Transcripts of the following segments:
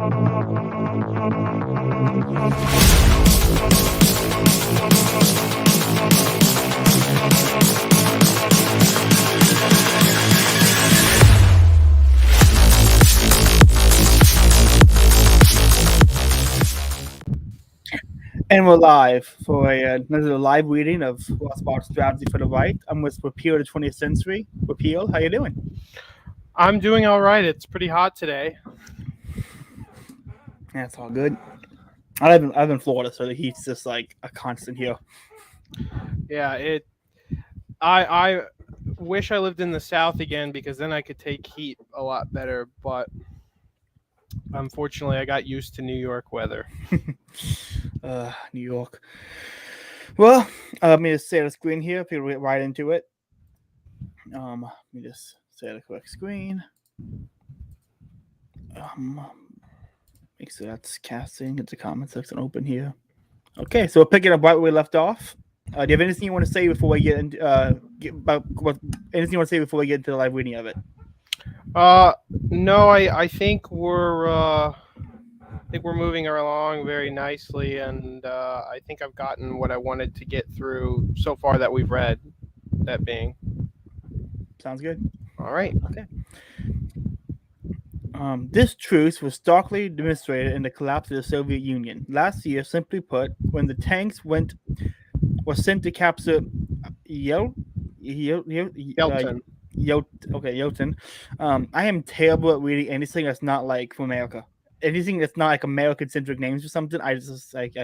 And we're live for another live reading of Rothbard's Strategy for the Right. I'm with Repeal of the 20th Century. Repeal, how you doing? I'm doing all right. It's pretty hot today. Yeah, it's all good. I live in Florida, so the heat's just like a constant here. Yeah, I wish I lived in the South again because then I could take heat a lot better. But unfortunately, I got used to New York weather. New York. Well, let me just set a screen here if you get right into it. Let me just set a quick screen. Make sure that's casting. Get the comment section open here. Okay, so we'll pick it up right where we left off. Do you have anything you want to say before we get into anything you want to say before we get into the live reading of it? No, I think we're moving along very nicely, and I think I've gotten what I wanted to get through so far that we've read. That being, sounds good. All right. Okay. This truce was starkly demonstrated in the collapse of the Soviet Union last year. Simply put, when the tanks were sent to capture Yeltsin. Yeltsin. I am terrible at reading anything that's not like from America. Anything that's not like American-centric names or something, I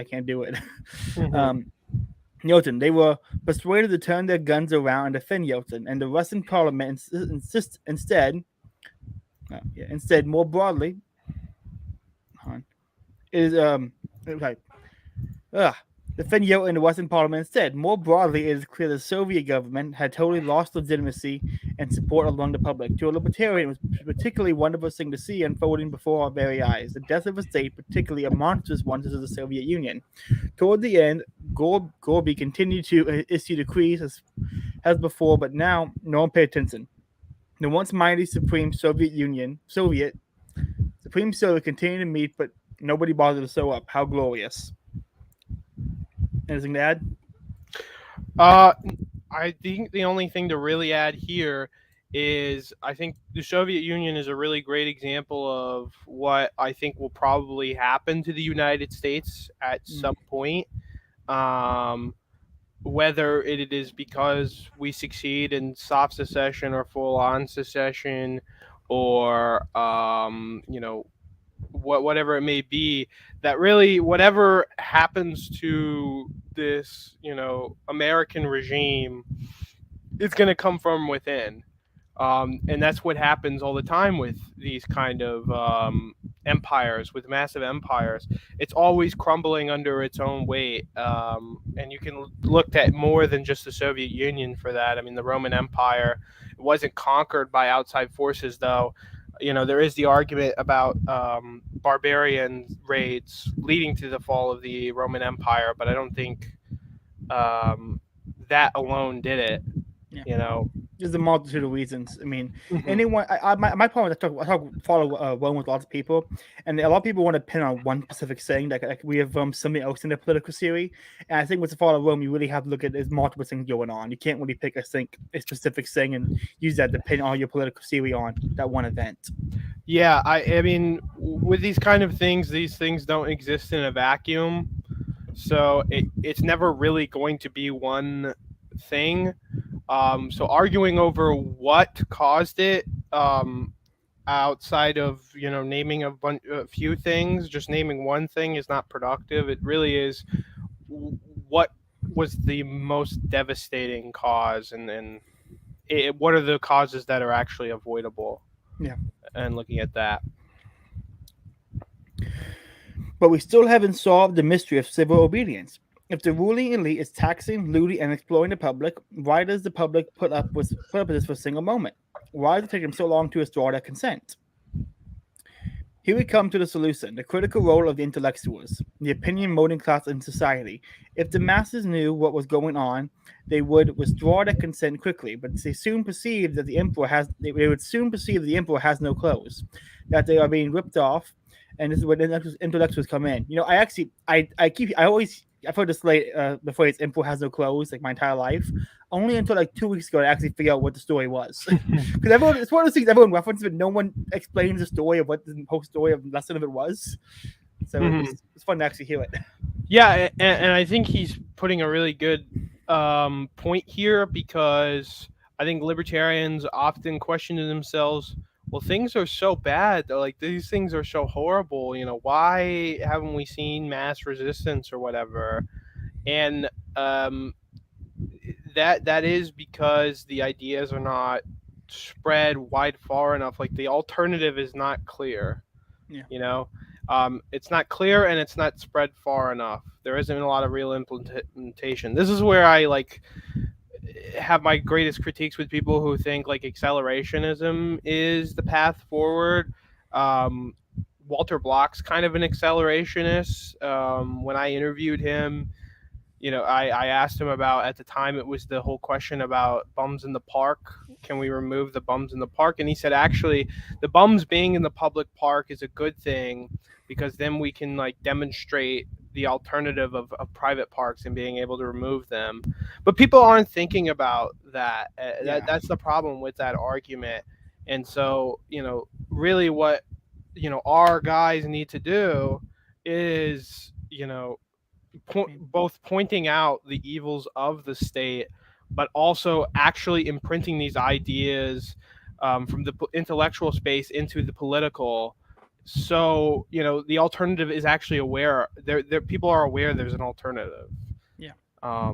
can't do it. Mm-hmm. Yeltsin. They were persuaded to turn their guns around and defend Yeltsin, and the Russian parliament instead, more broadly, defend Yeltsin in the Russian parliament instead. More broadly, it is clear the Soviet government had totally lost legitimacy and support among the public. To a libertarian, it was particularly wonderful thing to see unfolding before our very eyes. The death of a state, particularly a monstrous one such as the Soviet Union. Toward the end, Gorby continued to issue decrees as before, but now no one paid attention. The once mighty Supreme Soviet continued to meet, but nobody bothered to show up. How glorious. Anything to add? I think the only thing to really add here is I think the Soviet Union is a really great example of what I think will probably happen to the United States at some point. Whether it is because we succeed in soft secession or full-on secession, or whatever it may be, that really whatever happens to this American regime is going to come from within, and that's what happens all the time with these kind of empires, with massive empires. It's always crumbling under its own weight, and you can look at more than just the Soviet Union for that. I mean, the Roman Empire wasn't conquered by outside forces, though. There is the argument about barbarian raids leading to the fall of the Roman Empire, but I don't think that alone did it. Yeah. There's a multitude of reasons. I mean, anyone. My problem is I follow Rome with lots of people, and a lot of people want to pin on one specific thing. Like we have something else in the political theory, and I think with the follow Rome, you really have to look at there's multiple things going on. You can't really pick a specific thing and use that to pin all your political theory on that one event. Yeah, I mean, with these kind of things, these things don't exist in a vacuum, so it's never really going to be one thing. So arguing over what caused it, outside of naming a few things, just naming one thing is not productive. It really is what was the most devastating cause, and what are the causes that are actually avoidable. Yeah, and looking at that. But we still haven't solved the mystery of civil obedience. If the ruling elite is taxing, looting, and exploiting the public, why does the public put up with this for a single moment? Why does it take them so long to restore their consent? Here we come to the solution, the critical role of the intellectuals, the opinion molding class in society. If the masses knew what was going on, they would withdraw their consent quickly, but they would soon perceive that the emperor has no clothes, that they are being ripped off, and this is where intellectuals come in. I've heard this the phrase "info has no clothes" like my entire life. Only until like 2 weeks ago, I actually figured out what the story was. Because it's one of those things everyone references, but no one explains the story of what the whole story of lesson of it was. So Mhm. it's fun to actually hear it. Yeah, and I think he's putting a really good point here, because I think libertarians often question to themselves, well, things are so bad. They're like, these things are so horrible. Why haven't we seen mass resistance or whatever? And um, that is because the ideas are not spread wide far enough. Like, the alternative is not clear. Yeah. You know, it's not clear and it's not spread far enough. There isn't a lot of real implementation. This is where I have my greatest critiques with people who think like accelerationism is the path forward. Um, Walter Block's kind of an accelerationist. When I interviewed him, I asked him about, at the time, it was the whole question about bums in the park. Can we remove the bums in the park? And he said, actually, the bums being in the public park is a good thing, because then we can like demonstrate the alternative of private parks and being able to remove them. But people aren't thinking about that. That's the problem with that argument. And so, really what, our guys need to do is, both pointing out the evils of the state, but also actually imprinting these ideas from the intellectual space into the political. So the alternative is actually aware. There people are aware there's an alternative. Yeah.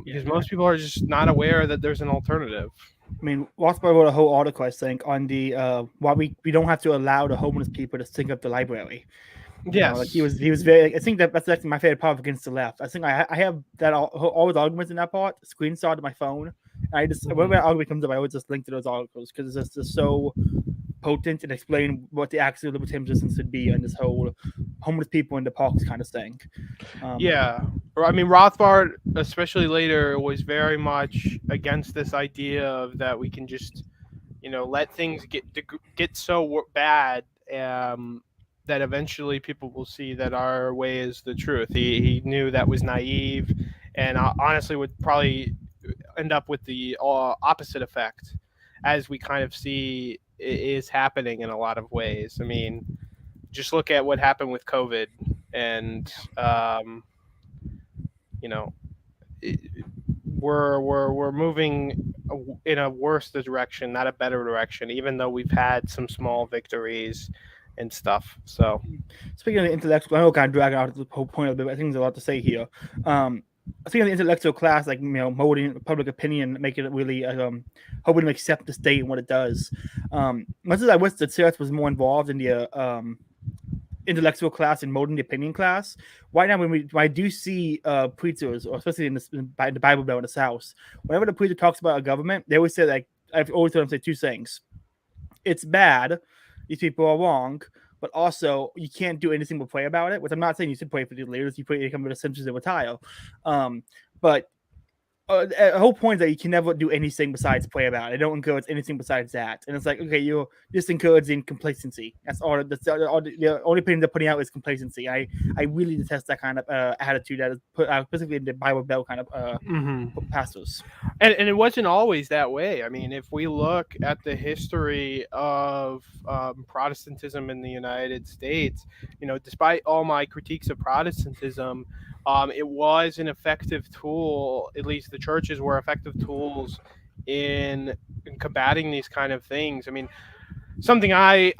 Because most people are just not aware that there's an alternative. I mean, Rothbard wrote a whole article, I think, on the why we don't have to allow the homeless people to sink up the library. Yes. Like he was very. I think that's actually my favorite part of Against the Left. I think I have that all the arguments in that part screenshot to my phone. And whenever that argument comes up, I always just link to those articles because it's just so potent and explain what the actual libertarian resistance would be on this whole homeless people in the parks kind of thing. Yeah. I mean, Rothbard, especially later, was very much against this idea of that we can just, let things get so bad that eventually people will see that our way is the truth. He knew that was naive, and honestly would probably end up with the opposite effect, as we kind of see is happening in a lot of ways. I mean, just look at what happened with COVID, and we're moving in a worse direction, not a better direction, even though we've had some small victories and stuff. So, speaking of the intellectual, I know kind of dragging out the whole point of it, but I think there's a lot to say here. Speaking of the intellectual class, like molding public opinion, making it really hoping to accept the state and what it does. Much as I wish the church was more involved in the intellectual class and molding the opinion class, right now when I do see preachers, or especially in the Bible Belt in the South, whenever the preacher talks about a government, they always say, like, I've always heard them say two things: it's bad, these people are wrong, but also you can't do anything but pray about it. Which I'm not saying you should pray for the leaders; you pray to come to the senses and retire. But the whole point is that you can never do anything besides pray about it. I don't encourage anything besides that. And it's like, okay, you're just encouraging complacency. That's all. The only opinion they're putting out is complacency. I really detest that kind of attitude that is put out, specifically in the Bible Belt kind of pastors. And it wasn't always that way. I mean, if we look at the history of Protestantism in the United States, despite all my critiques of Protestantism, it was an effective tool. At least the churches were effective tools in combating these kind of things. I mean, something I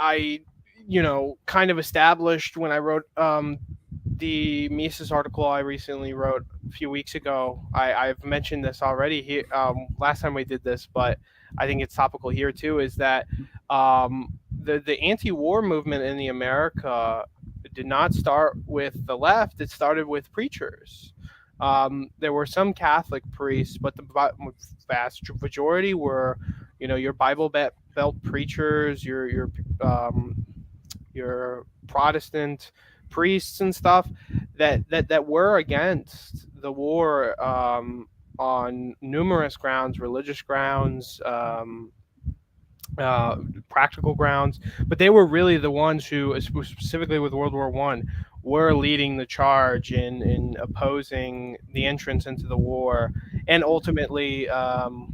kind of established when I wrote the Mises article I recently wrote a few weeks ago. I've mentioned this already here last time we did this, but I think it's topical here too, is that the anti-war movement in the America did not start with the left. It started with preachers. There were some Catholic priests, but the vast majority were, your Bible Belt preachers, your Protestant priests and stuff that were against the war on numerous grounds, religious grounds, uh, practical grounds, but they were really the ones who, specifically with World War One, were leading the charge in opposing the entrance into the war, and ultimately the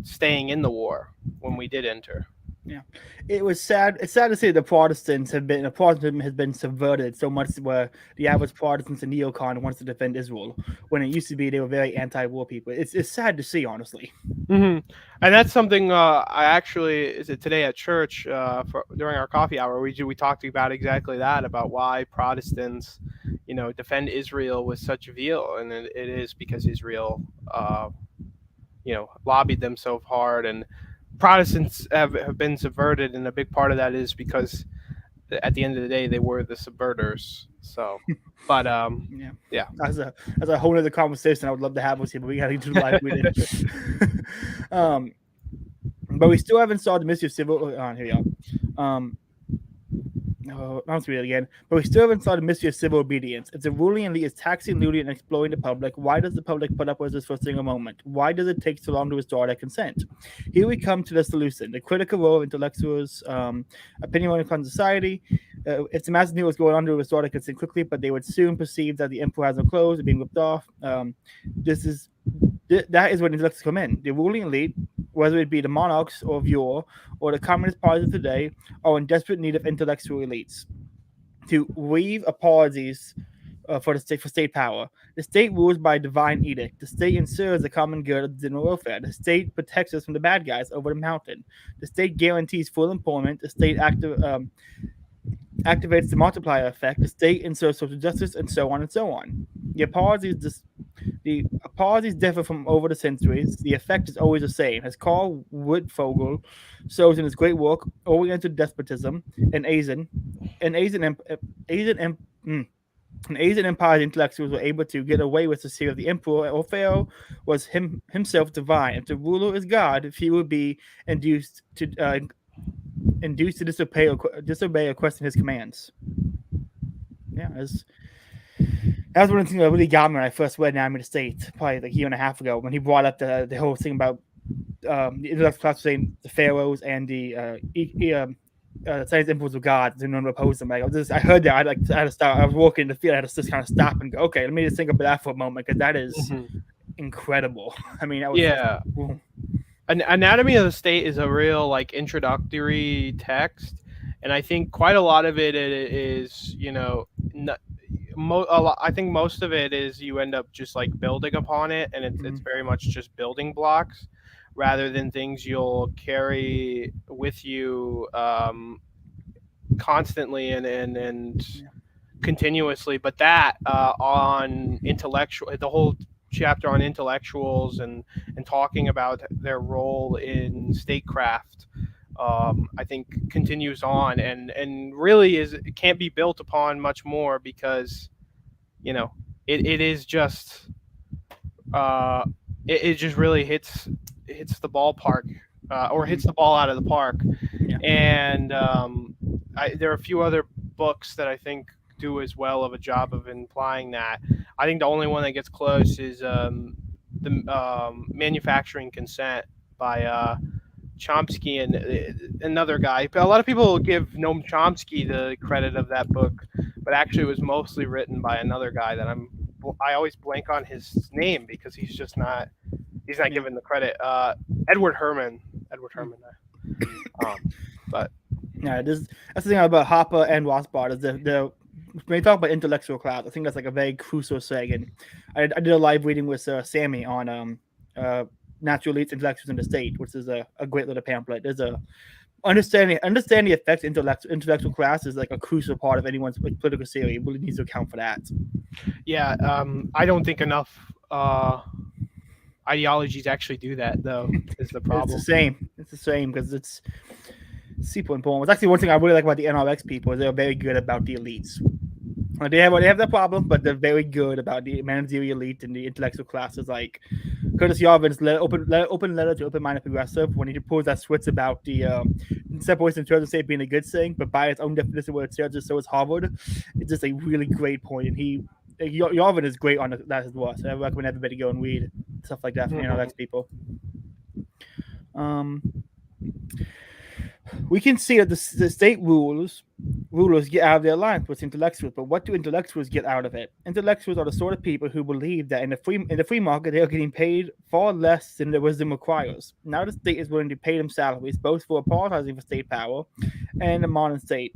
staying in the war when we did enter. Yeah, it was sad. It's sad to see the Protestantism has been subverted so much where the average Protestants and neocon wants to defend Israel when it used to be they were very anti-war people. It's sad to see, honestly. Hmm. And that's something I actually is it today at church during our coffee hour we talked about exactly that, about why Protestants, defend Israel with such zeal, and it is because Israel, lobbied them so hard, and Protestants have been subverted, and a big part of that is because at the end of the day they were the subverters. So, but Yeah, yeah. that's a whole other conversation I would love to have with you, but we got to do the live reading. um, but we still haven't solved the mystery of civil. Here we go. I'll read it again. But we still haven't solved the mystery of civil obedience. If the ruling elite is taxing, looting, and exploiting the public, why does the public put up with this for a single moment? Why does it take so long to restore their consent? Here we come to the solution: the critical role of intellectuals, opinion on society. If the masses knew what was going on, to restore their consent quickly, but they would soon perceive that the emperor has no clothes and being ripped off. That is when intellectuals come in. The ruling elite, whether it be the monarchs of yore or the communist parties of today, are in desperate need of intellectual elites to weave apologies for state power. The state rules by divine edict. The state ensures the common good of the general welfare. The state protects us from the bad guys over the mountain. The state guarantees full employment. The state activates the multiplier effect. The state ensures social justice, and so on and so on. The apologies differ from over the centuries. The effect is always the same. As Carl Woodfogel shows in his great work, Oriental Despotism and Asian Asian and Asian Empire's intellectuals were able to get away with the secret of the emperor or pharaoh was himself divine. If the ruler is God, if he will be induced to disobey or question his commands. Yeah, that was one of the things that really got me when I first read Enemy of the State, probably like a year and a half ago, when he brought up the whole thing about the intellectual class saying the pharaohs and the science impulse of God, and no one opposed them. Like, I heard that. I had to stop. I was walking in the field. I had to just kind of stop and go, okay, let me just think about that for a moment, because that is incredible. I mean, that was Yeah. Anatomy of the State is a real introductory text, and I think quite a lot of it is I think most of it is you end up just building upon it, and it's very much just building blocks rather than things you'll carry with you constantly and continuously. But that on the whole chapter on intellectuals and talking about their role in statecraft, I think continues on and really it can't be built upon much more, because it is just it just really hits the ballpark, or hits the ball out of the park. Yeah. And there are a few other books that I think do as well of a job of implying that. I think the only one that gets close is the Manufacturing Consent by Chomsky and another guy. A lot of people give Noam Chomsky the credit of that book, but actually it was mostly written by another guy that I always blank on his name because he's not given the credit. Edward Herman. But yeah, that's the thing about Hopper and Rothbard is when you talk about intellectual class, I think that's a very crucial thing. And I did a live reading with Sammy on natural elites, intellectuals in the state, which is a great little pamphlet. There's a understanding the effects intellectual class is a crucial part of anyone's political theory. It really needs to account for that. Yeah, I don't think enough ideologies actually do that, though, is the problem. It's the same because it's super important. It's actually one thing I really like about the NRX people is they're very good about the elites. They have that problem, but they're very good about the managerial elite and the intellectual classes. Like Curtis Yarvin's open letter to open-minded progressive, when he pulls that switch about the separation of church and state being a good thing, but by its own definition, what it's church is, so is Harvard. It's just a really great point, and Yarvin is great on that as well. So I recommend everybody go and read stuff like that from NRX people. Um, we can see that the state rulers get out of their alliance with intellectuals, but what do intellectuals get out of it? Intellectuals are the sort of people who believe that in the free market they are getting paid far less than their wisdom requires. Now the state is willing to pay them salaries, both for apologizing for state power and the modern state,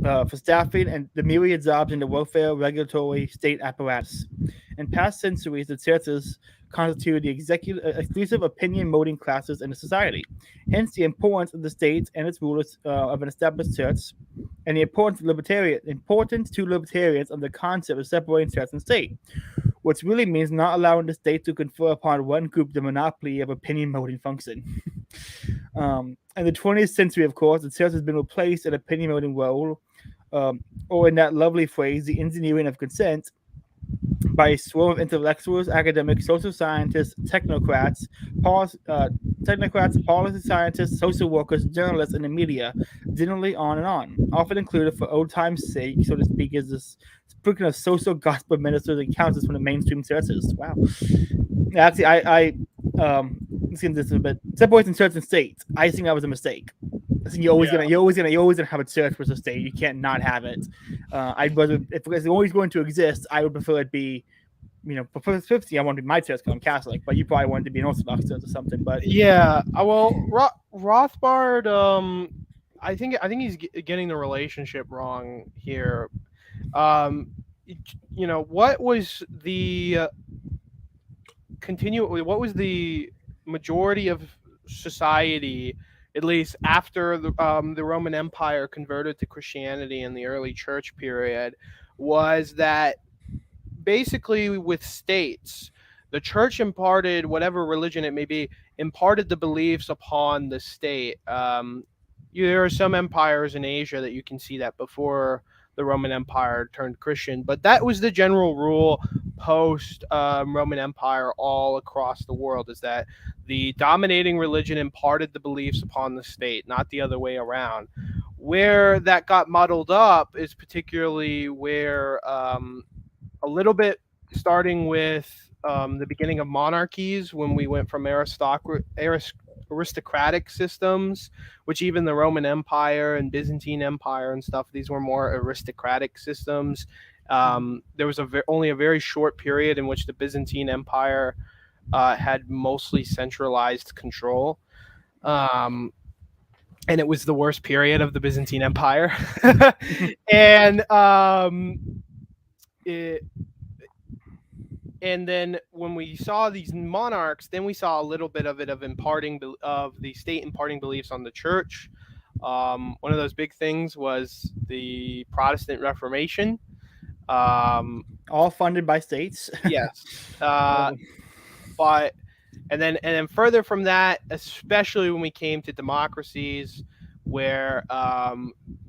for staffing and the myriad jobs in the welfare regulatory state apparatus. In past centuries, the churches constituted the exclusive opinion molding classes in the society. Hence, the importance of the state and its rulers of an established church, and the importance to libertarians of the concept of separating church and state, which really means not allowing the state to confer upon one group the monopoly of opinion molding function. In the 20th century, of course, the church has been replaced in opinion molding role, or in that lovely phrase, the engineering of consent, by a swarm of intellectuals, academics, social scientists, policy scientists, social workers, journalists, and the media, generally on and on, often included for old time's sake, so to speak, as this speaking of social gospel ministers and counselors from the mainstream churches. Wow. Actually, I let's get into this a bit. Separating church and state. I think that was a mistake. I think you're always gonna have a church versus a state. You can't not have it. I'd rather, if it's always going to exist, I would prefer it be, for 50, I want to be my church because I'm Catholic, but you probably want it to be an Orthodox church or something. But yeah, well, Rothbard, I think he's getting the relationship wrong here. What was the what was the majority of society, at least after the Roman Empire converted to Christianity in the early church period, was that basically with states, the church imparted, whatever religion it may be, imparted the beliefs upon the state. There are some empires in Asia that you can see that before the Roman Empire turned Christian, but that was the general rule post Roman Empire all across the world, is that the dominating religion imparted the beliefs upon the state, not the other way around. Where that got muddled up is particularly where a little bit starting with the beginning of monarchies, when we went from aristocratic systems, which even the Roman Empire and Byzantine Empire and stuff, these were more aristocratic systems. There was only a very short period in which the Byzantine Empire had mostly centralized control. And it was the worst period of the Byzantine Empire. And and then when we saw these monarchs, then we saw a little bit of it of the state imparting beliefs on the church. One of those big things was the Protestant Reformation. All funded by states. Yes. But and then further from that, especially when we came to democracies, where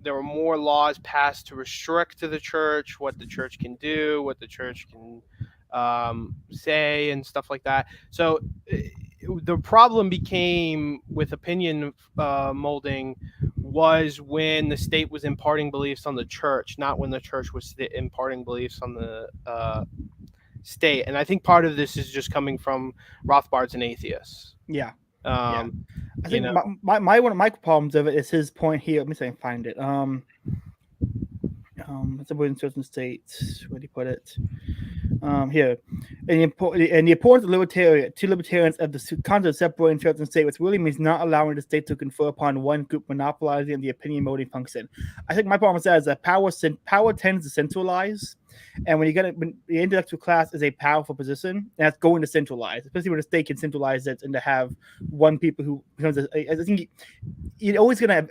there were more laws passed to restrict to the church what the church can do, what the church can say, and stuff like that. So the problem became with opinion molding was when the state was imparting beliefs on the church, not when the church was imparting beliefs on the state. And I think part of this is just coming from Rothbard's an atheist. Yeah. I think one of my problems of it is his point here. Let me see if I can find it. It's about in certain states. Where do you put it? Here, and the importance of libertarians of the concept of separating church and state, which really means not allowing the state to confer upon one group, monopolizing the opinion molding function. I think my problem with that is that power tends to centralize, and when the intellectual class is a powerful position, and that's going to centralize, especially when the state can centralize it and to have one people who becomes. I think it's always gonna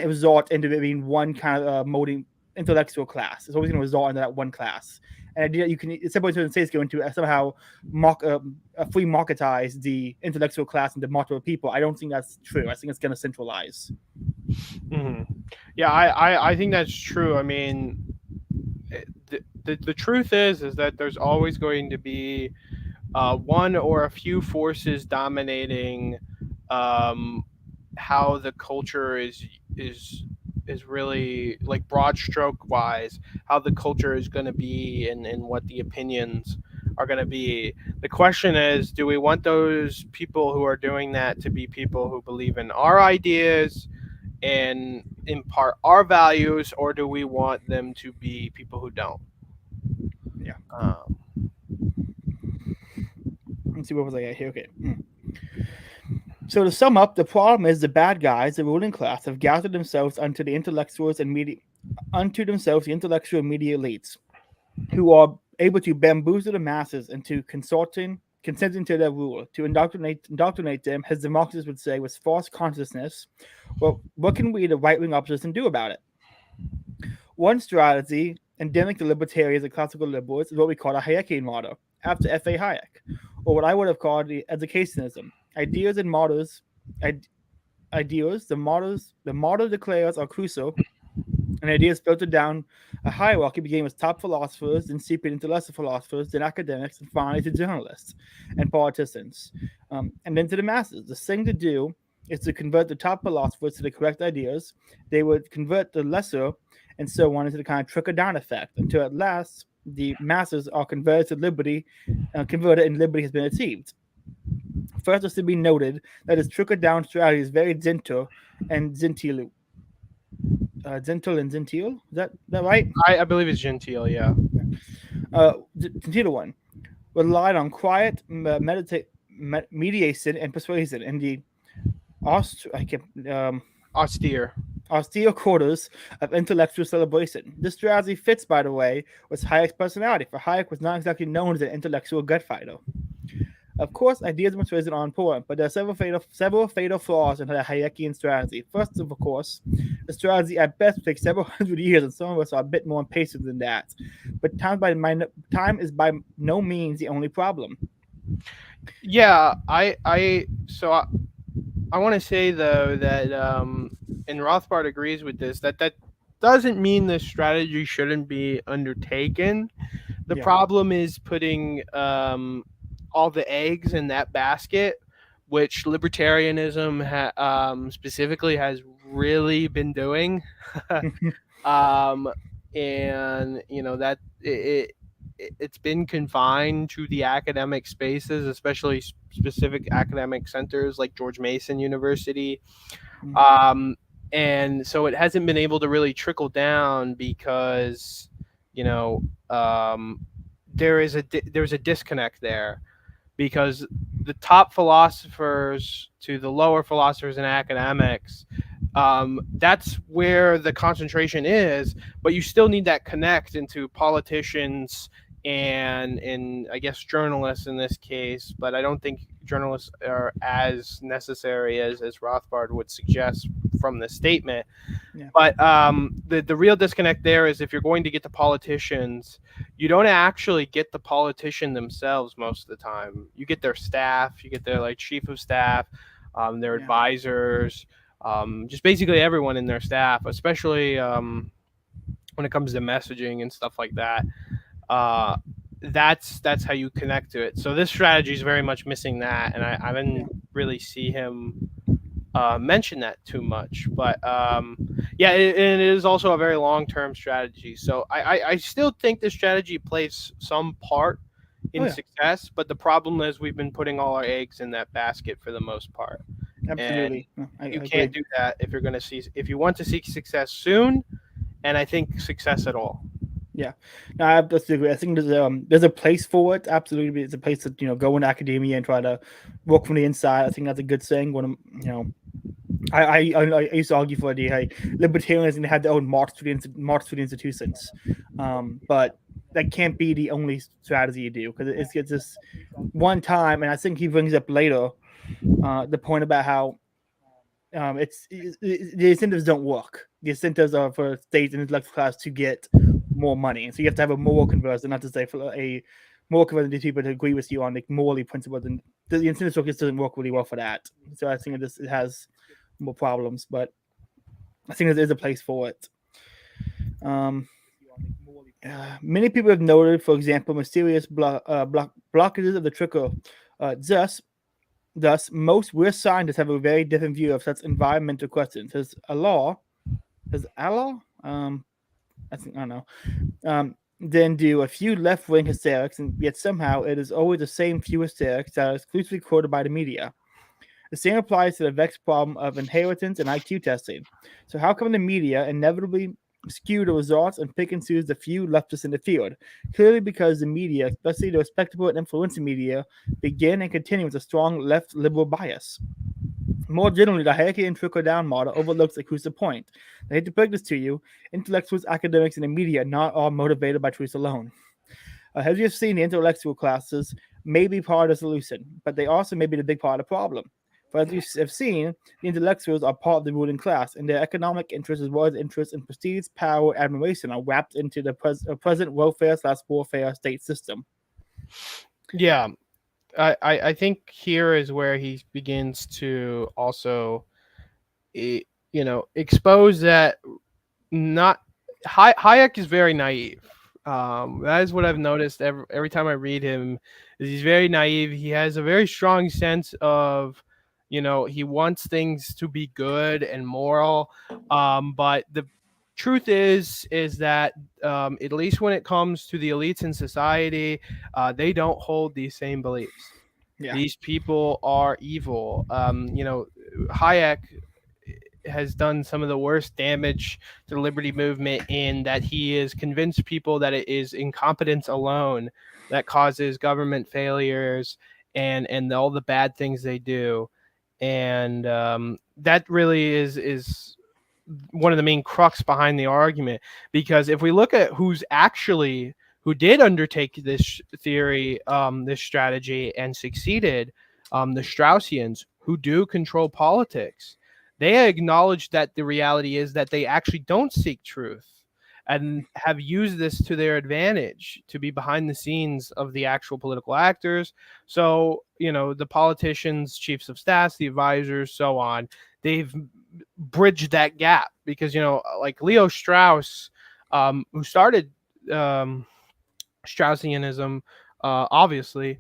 result into it being one kind of molding intellectual class. It's always going to result into that one class. And you can separate certain states going to somehow free marketize the intellectual class into multiple people. I don't think that's true. I think it's going to centralize. Mm-hmm. Yeah, I think that's true. I mean, the truth is that there's always going to be one or a few forces dominating how the culture is really, like, broad stroke wise, how the culture is going to be and what the opinions are going to be. The question is, do we want those people who are doing that to be people who believe in our ideas and impart our values, or do we want them to be people who don't? Yeah. Um, Let's see, what was I at here? Okay. So to sum up, the problem is the bad guys, the ruling class, have gathered themselves unto the intellectuals and media, unto themselves the intellectual and media elites, who are able to bamboozle the masses into consenting to their rule, to indoctrinate them, as the Marxists would say, with false consciousness. Well, what can we, the right wing opposition, do about it? One strategy, endemic to libertarians and classical liberals, is what we call a Hayekian model, after F.A. Hayek, or what I would have called the educationism. Ideas and models, ideas, the model declares are crucial, and ideas filtered down a hierarchy, beginning with top philosophers, then seeping into lesser philosophers, then academics, and finally to journalists and politicians, and then to the masses. The thing to do is to convert the top philosophers to the correct ideas. They would convert the lesser, and so on, into the kind of trickle-down effect, until at last the masses are converted to liberty, converted, and liberty has been achieved. First, it should be noted that his trickle-down strategy is very gentle and genteel. Gentle and genteel. Is that right? I believe it's genteel, yeah. Genteel one relied on quiet mediation and persuasion in the Austere. austere quarters of intellectual celebration. This strategy fits, by the way, with Hayek's personality, for Hayek was not exactly known as an intellectual gut fighter. Of course, ideas and persuasion are important, but there are several fatal flaws in the Hayekian strategy. First, of course, the strategy at best will take several hundred years, and some of us are a bit more impatient than that. But time is by no means the only problem. Yeah, I want to say though that and Rothbard agrees with this, that doesn't mean this strategy shouldn't be undertaken. The problem is putting all the eggs in that basket, which libertarianism specifically has really been doing. And that it's been confined to the academic spaces, especially specific academic centers like George Mason University. And so it hasn't been able to really trickle down because there's a disconnect there, because the top philosophers to the lower philosophers and academics, that's where the concentration is, but you still need that connect into politicians and I guess journalists in this case, but I don't think journalists are as necessary as Rothbard would suggest from this statement. Yeah. But the real disconnect there is, if you're going to get the politicians, you don't actually get the politician themselves most of the time. You get their staff, you get their chief of staff, their advisors, just basically everyone in their staff, especially when it comes to messaging and stuff like that. That's how you connect to it. So this strategy is very much missing that, and I didn't really see him mention that too much. But it is also a very long-term strategy. So I still think this strategy plays some part in success, but the problem is we've been putting all our eggs in that basket for the most part. Absolutely, and you can't do that if you want to see success soon, and I think success at all. Yeah, no, I absolutely agree. I think there's a place for it. Absolutely, it's a place to go into academia and try to work from the inside. I think that's a good thing. When I used to argue for the libertarians and they had their own Marx-free institutions, but that can't be the only strategy you do, because it's just one time. And I think he brings up later the point about how the incentives don't work. The incentives are for states and intellectual class to get more money, and so you have to have a moral conversion, not to say for a moral conversion to people to agree with you on morally principles, and the incentive structure doesn't work really well for that. So I think it has more problems, but I think there is a place for it. Many people have noted, for example, mysterious blockages of the trickle. Thus, most weird scientists have a very different view of such environmental questions. Has Allah? I don't know. then do a few left-wing hysterics, and yet somehow it is always the same few hysterics that are exclusively quoted by the media. The same applies to the vexed problem of inheritance and IQ testing. So how come the media inevitably skew the results and pick and choose the few leftists in the field? Clearly because the media, especially the respectable and influential media, begin and continue with a strong left liberal bias. More generally, the hierarchy and trickle down model overlooks a crucial point. I hate to break this to you, intellectuals, academics, and the media are not all motivated by truth alone. As you've seen, the intellectual classes may be part of the solution, but they also may be the big part of the problem. For as you have seen, the intellectuals are part of the ruling class, and their economic interests as well as interests in prestige, power, admiration are wrapped into the present welfare/warfare state system. Yeah, I think here is where he begins to also, expose that not Hayek is very naive. That is what I've noticed every time I read him. Is he's very naive. He has a very strong sense of, he wants things to be good and moral. But the truth is that, at least when it comes to the elites in society, they don't hold these same beliefs. Yeah. These people are evil. Hayek has done some of the worst damage to the liberty movement in that he has convinced people that it is incompetence alone that causes government failures and all the bad things they do, and that really is one of the main crux behind the argument. Because if we look at who did undertake this theory, this strategy, and succeeded, the Straussians, who do control politics, they acknowledge that the reality is that they actually don't seek truth and have used this to their advantage to be behind the scenes of the actual political actors. So, the politicians, chiefs of staff, the advisors, so on, they've bridged that gap because, like Leo Strauss, who started Straussianism, obviously,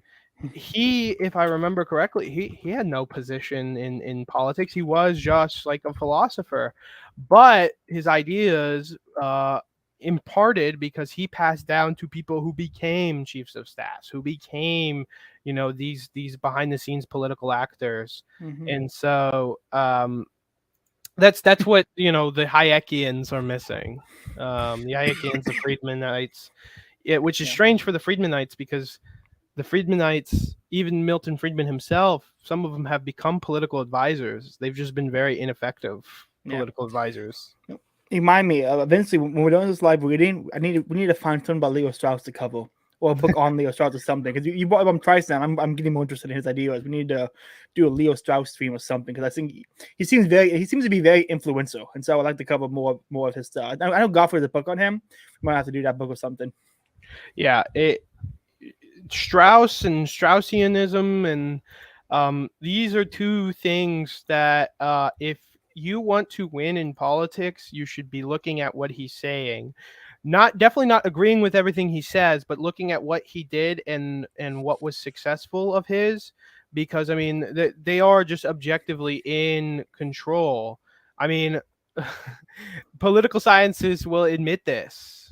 he, if I remember correctly, he had no position in politics. He was just like a philosopher, but his ideas imparted because he passed down to people who became chiefs of staffs, who became, these behind the scenes political actors. Mm-hmm. And so that's what, the Hayekians are missing. The Hayekians, the Friedmanites, which is Yeah. strange for the Friedmanites because the Friedmanites, even Milton Friedman himself, some of them have become political advisors. They've just been very ineffective Yeah. political advisors. Remind me, eventually when we're done this live reading, we need to find something about Leo Strauss to cover, or a book on Leo Strauss or something. Because you brought him twice now. I'm getting more interested in his ideas. We need to do a Leo Strauss stream or something because I think he seems to be very influential, and so I'd like to cover more of his stuff. I know Gofford has a book on him. We might have to do that book or something. Yeah, Strauss and Straussianism, and these are two things that, if you want to win in politics, you should be looking at what he's saying. Definitely not agreeing with everything he says, but looking at what he did and what was successful of his, because I mean they are just objectively in control. I mean, political sciences will admit this.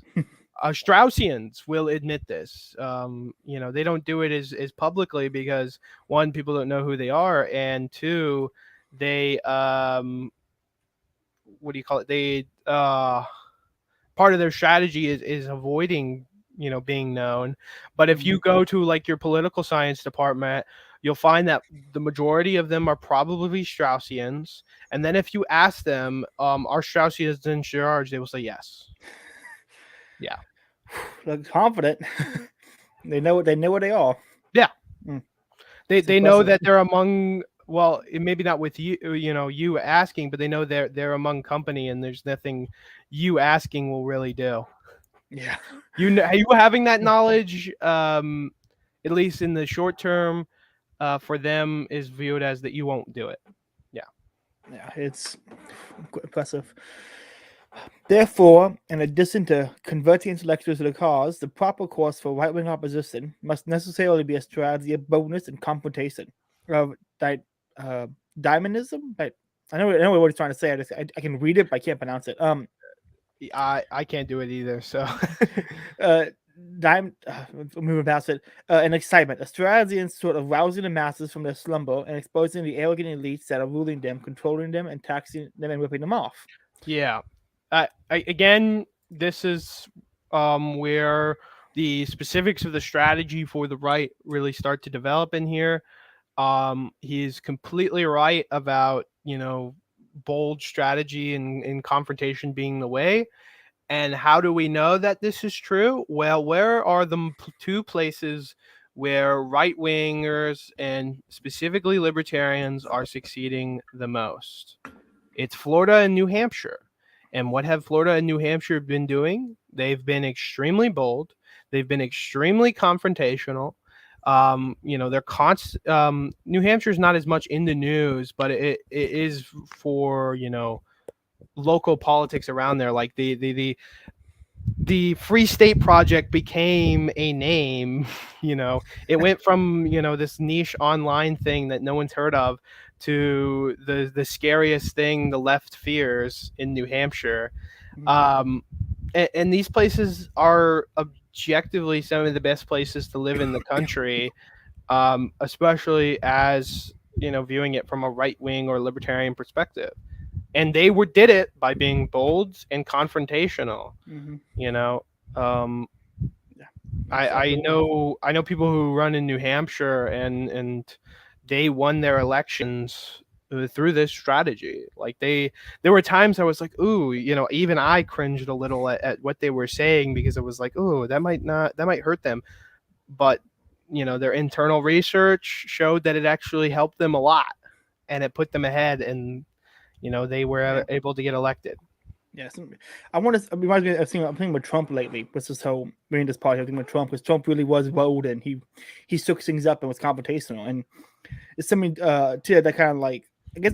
Straussians will admit this. They don't do it as publicly because, one, people don't know who they are, and two, they what do you call it? They part of their strategy is avoiding, being known. But if you go to like your political science department, you'll find that the majority of them are probably Straussians. And then if you ask them, are Straussians in charge, they will say yes. Yeah. Look confident. They know what they are. Yeah. Mm. They know that they're among, well, maybe not with you, you asking, but they know they're among company, and there's nothing you asking will really do. Yeah. You having that knowledge, at least in the short term, for them is viewed as that you won't do it. Yeah, it's impressive. Therefore, in addition to converting intellectuals to the cause, the proper course for right-wing opposition must necessarily be a strategy of boldness and confrontation, of dynamism. But I know what he's trying to say. I can read it, but I can't pronounce it. I can't do it either. So uh, moving past it, and excitement, a strategy in sort of rousing the masses from their slumber and exposing the arrogant elites that are ruling them, controlling them, and taxing them and ripping them off. yeah, again, this is where the specifics of the strategy for the right really start to develop in here. He's completely right about bold strategy and confrontation being the way. And how do we know that this is true? Well, where are the two places where right wingers and specifically libertarians are succeeding the most? It's Florida and New Hampshire. And what have Florida and New Hampshire been doing? They've been extremely bold. They've been extremely confrontational. They're New Hampshire's not as much in the news, but it is for local politics around there. Like the Free State Project became a name. It went from this niche online thing that no one's heard of to the scariest thing the left fears in New Hampshire. And these places are objectively some of the best places to live in the country, especially as viewing it from a right wing or libertarian perspective. And they did it by being bold and confrontational. I know people who run in New Hampshire, and they won their elections through this strategy. Like there were times I was like, ooh, even I cringed a little at what they were saying, because it was like, ooh, that might hurt them. But their internal research showed that it actually helped them a lot, and it put them ahead, and they were able to get elected. Yes, I want to. Reminds me of seeing. I'm thinking with Trump lately. This is how we're this part. I'm thinking with Trump, because Trump really was bold, and he shook things up and was confrontational. And it's something too that kind of like, I guess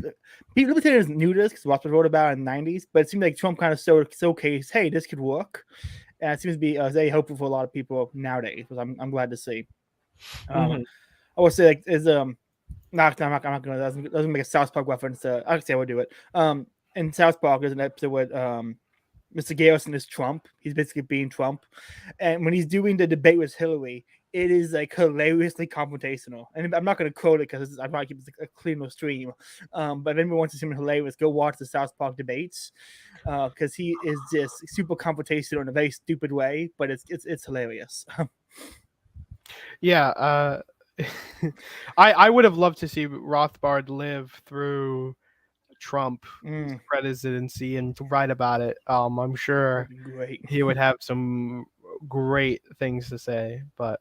people libertarians knew this because Rothbard wrote about it in the '90s, but it seemed like Trump kind of showcased, hey, this could work, and it seems to be very hopeful for a lot of people nowadays, which I'm glad to see. I would say like is I'm not gonna doesn't make a South Park reference. I can say I would do it. In South Park, there's an episode where Mr. Garrison is Trump. He's basically being Trump, and when he's doing the debate with Hillary, it is like hilariously confrontational. And I'm not going to quote it because I want to keep it a clean stream. But if anyone wants to see him hilarious, go watch the South Park debates, because he is just super confrontational in a very stupid way, but it's hilarious. Yeah, I would have loved to see Rothbard live through Trump presidency and to write about it. I'm sure he would have some great things to say. But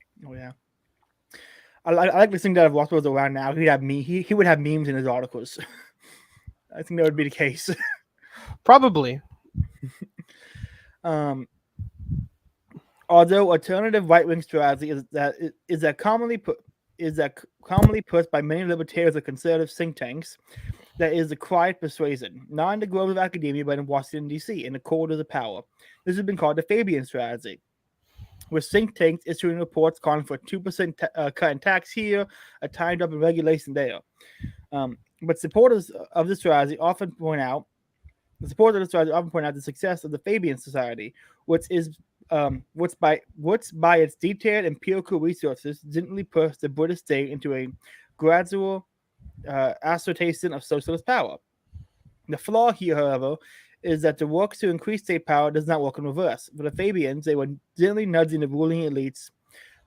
I like to think that if Rothbard was around now, he would have memes in his articles. I think that would be the case. Probably. Although alternative right-wing strategy is that commonly pushed by many libertarians or conservative think tanks, that is the quiet persuasion, not in the grove of academia, but in Washington, D.C., in the corridors of power. This has been called the Fabian strategy, with think tanks issuing reports calling for a 2% cut in tax here, a tiny drop in regulation there. But supporters of this strategy often point out the success of the Fabian Society, which by its detailed empirical resources gently push the British state into a gradual assertion of socialist power. The flaw here, however, is that the work to increase state power does not work in reverse. For the Fabians, they were gently nudging the ruling elites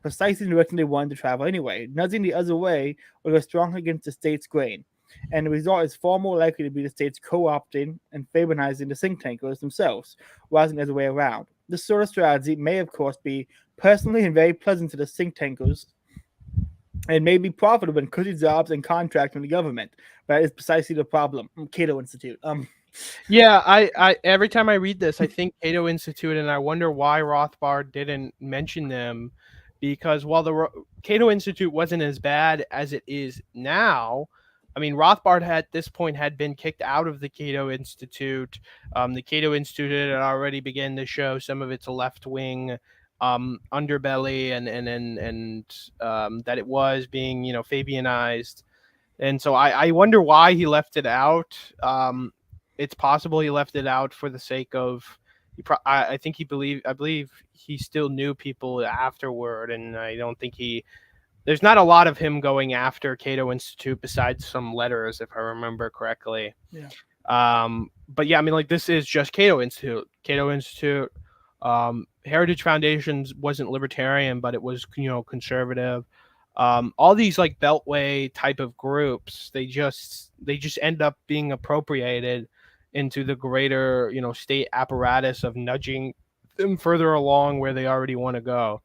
precisely in the direction they wanted to travel anyway. Nudging the other way would go strongly against the state's grain, and the result is far more likely to be the states co-opting and favorizing the think tankers themselves, rather than the other way around. This sort of strategy may, of course, be personally and very pleasant to the think tankers, and may be profitable in cushy jobs and contracts from the government. But that is precisely the problem. Cato Institute. Yeah, I every time I read this, I think Cato Institute, and I wonder why Rothbard didn't mention them, because while the Cato Institute wasn't as bad as it is now, I mean, Rothbard at this point had been kicked out of the Cato Institute. The Cato Institute had already begun to show some of its left-wing underbelly, and that it was being, Fabianized. And so I wonder why he left it out. It's possible he left it out for the sake of I think I believe he still knew people afterward, and I don't think there's not a lot of him going after Cato Institute besides some letters, if I remember correctly. Yeah. But yeah, I mean, like, this is just Cato Institute. Cato Institute, Heritage Foundations wasn't libertarian, but it was, conservative. All these like Beltway type of groups, they just end up being appropriated into the greater, state apparatus of nudging them further along where they already want to go.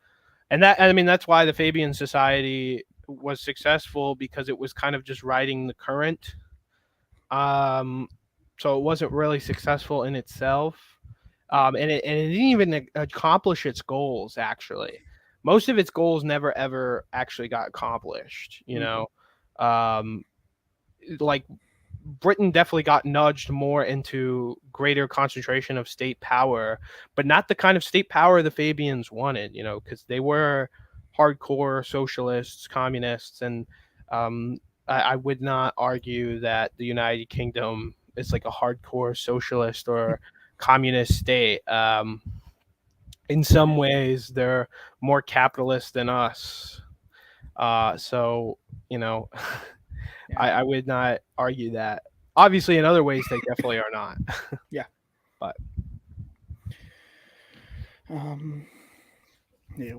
And that's why the Fabian Society was successful, because it was kind of just riding the current. So it wasn't really successful in itself. And it didn't even accomplish its goals, actually. Most of its goals never ever actually got accomplished, like Britain definitely got nudged more into greater concentration of state power, but not the kind of state power the Fabians wanted, because they were hardcore socialists, communists, and I would not argue that the United Kingdom is like a hardcore socialist or communist state. In some ways, they're more capitalist than us. So, Yeah. I would not argue that. Obviously, in other ways, they definitely are not. Yeah. But Yeah.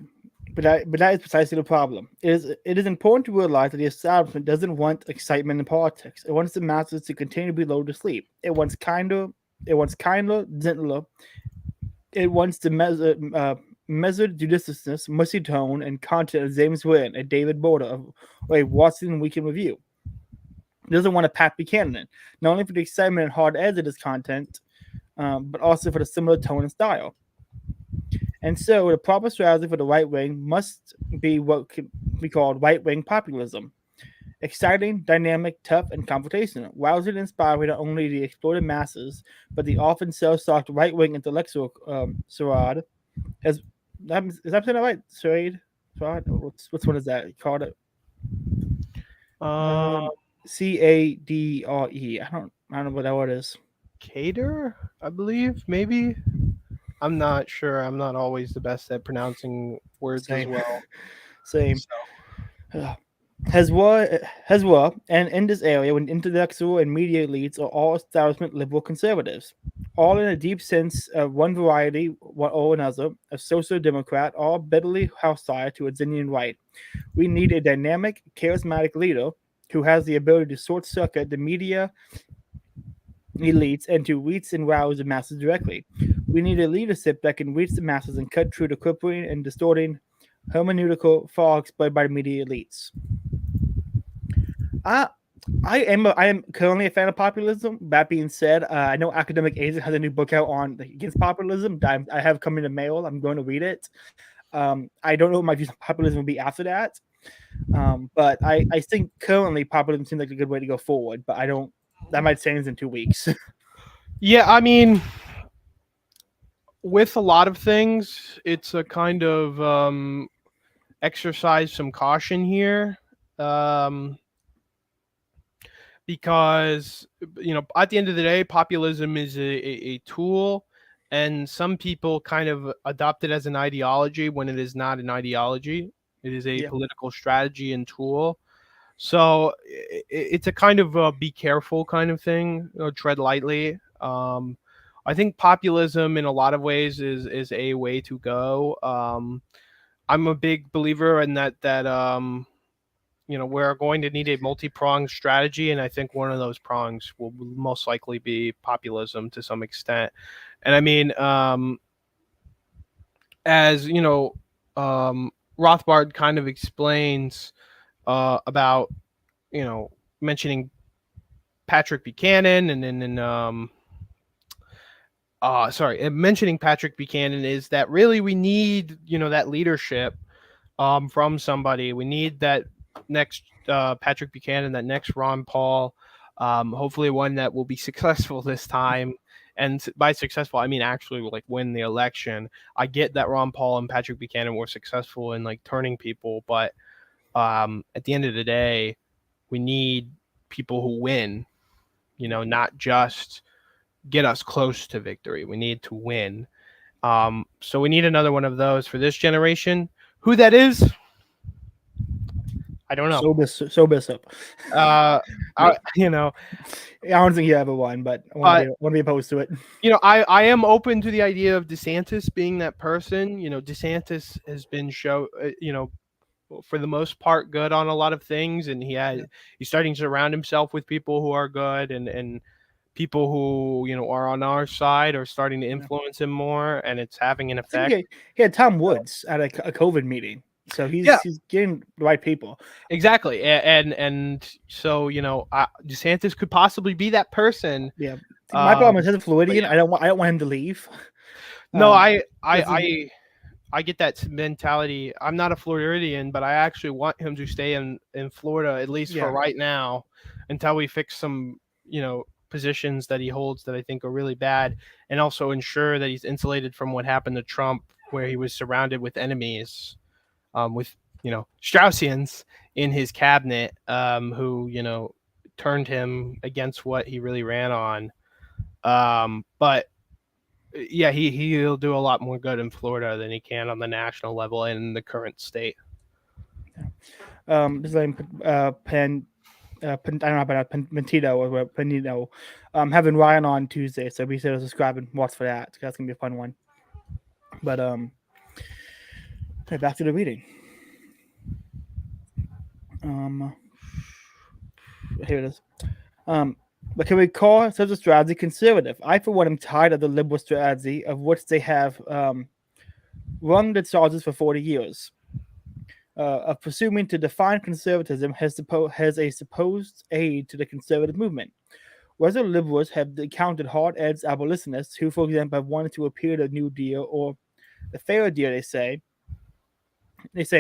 But that is precisely the problem. It is important to realize that the establishment doesn't want excitement in politics. It wants the masses to continue to be lulled to sleep. It wants kinder, gentler. It wants the measured judiciousness, mushy tone, and content of James Wynn, a David Border, or a Washington Weekend Review. It doesn't want a Pat Buchanan, not only for the excitement and hard edge of his content, but also for the similar tone and style. And so, the proper strategy for the right wing must be what could be called right wing populism. Exciting, dynamic, tough, and confrontational, rousing and inspiring not only the exploited masses, but the often self-stocked right wing intellectual Sarad. As is that saying that right? Sarad? What's one is that? You called it um, Cadre. I don't know what that word is. Cater, I believe, maybe. I'm not sure. I'm not always the best at pronouncing words as Same. well. Same. So, Hezbollah, and in this area, when intellectual and media elites are all establishment liberal conservatives, all in a deep sense of one variety or another, a social democrat, all bitterly hostile to a genuine right. We need a dynamic, charismatic leader who has the ability to short circuit the media elites and to reach and rouse the masses directly. We need a leadership that can reach the masses and cut through the crippling and distorting hermeneutical fog spread by the media elites. I I am currently a fan of populism. That being said, I know Academic Agent has a new book out on against populism. That I have come in the mail. I'm going to read it. I don't know what my views on populism will be after that. But I think currently populism seems like a good way to go forward. But I don't. That might change in 2 weeks. yeah, I mean, with a lot of things, it's a kind of exercise some caution here. Because at the end of the day, populism is a tool, and some people kind of adopt it as an ideology when it is not an ideology. It is a Yeah. political strategy and tool. So it's a kind of be careful kind of thing, tread lightly. I think populism in a lot of ways is a way to go. I'm a big believer in that we're going to need a multi-pronged strategy, and I think one of those prongs will most likely be populism to some extent. And I mean, as Rothbard kind of explains about mentioning Patrick Buchanan, and then mentioning Patrick Buchanan is that really we need that leadership from somebody. We need that next Patrick Buchanan, that next Ron Paul, hopefully one that will be successful this time. And by successful, I mean actually like win the election. I get that Ron Paul and Patrick Buchanan were successful in like turning people, but at the end of the day, we need people who win, not just get us close to victory. We need to win. So we need another one of those for this generation. Who that is, I don't know. So Bishop. Uh, Me. you know, I don't think he ever won, but I but want to be opposed to it. I am open to the idea of DeSantis being that person. DeSantis has been for the most part good on a lot of things, and he's starting to surround himself with people who are good, and people who are on our side are starting to influence him more, and it's having an I think effect. he had Tom Woods at a COVID meeting, so Yeah, he's getting the right people. exactly. And so DeSantis could possibly be that person. Yeah, my problem is he's a Floridian. Yeah. I don't want him to leave. No, Because I get that mentality. I'm not a Floridian, but I actually want him to stay in Florida, at least for right now, until we fix some, positions that he holds that I think are really bad, and also ensure that he's insulated from what happened to Trump, where he was surrounded with enemies, with, Straussians in his cabinet, who, turned him against what he really ran on. But yeah, he'll do a lot more good in Florida than he can on the national level and in the current state. This like I don't know about Pentito or Penino, having Ryan on Tuesday, so be sure to subscribe and watch for that. That's gonna be a fun one. But okay, back to the reading. Here it is. But can we call such a strategy conservative? I, for one, am tired of the liberal strategy of which they have run the charges for 40 years. Of presuming to define conservatism has a supposed aid to the conservative movement. Whereas the liberals have counted hard-edged abolitionists who, for example, have wanted to appeal the New Deal or the Fair Deal, they say,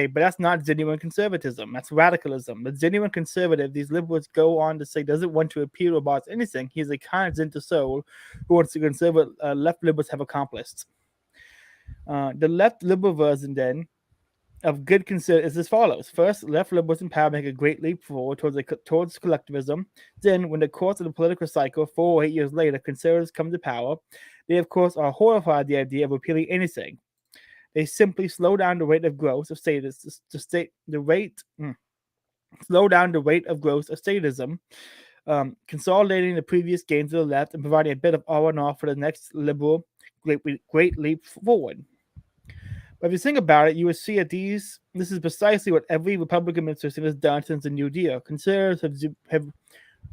but that's not genuine conservatism. That's radicalism. The genuine conservative, these liberals go on to say, doesn't want to appeal about anything. He's a kind, gentle soul who wants to conserve what left liberals have accomplished. The left liberal version, then, of good consider is as follows. First, left liberals in power make a great leap forward towards collectivism. Then, when the course of the political cycle, 4 or 8 years later, conservatives come to power, they of course are horrified at the idea of repealing anything. They simply slow down the rate of growth of status slow down the rate of growth of statism, consolidating the previous gains of the left and providing a bit of R&R for the next liberal great leap forward. But if you think about it, you would see that this is precisely what every Republican administration has done since the New Deal. Conservatives have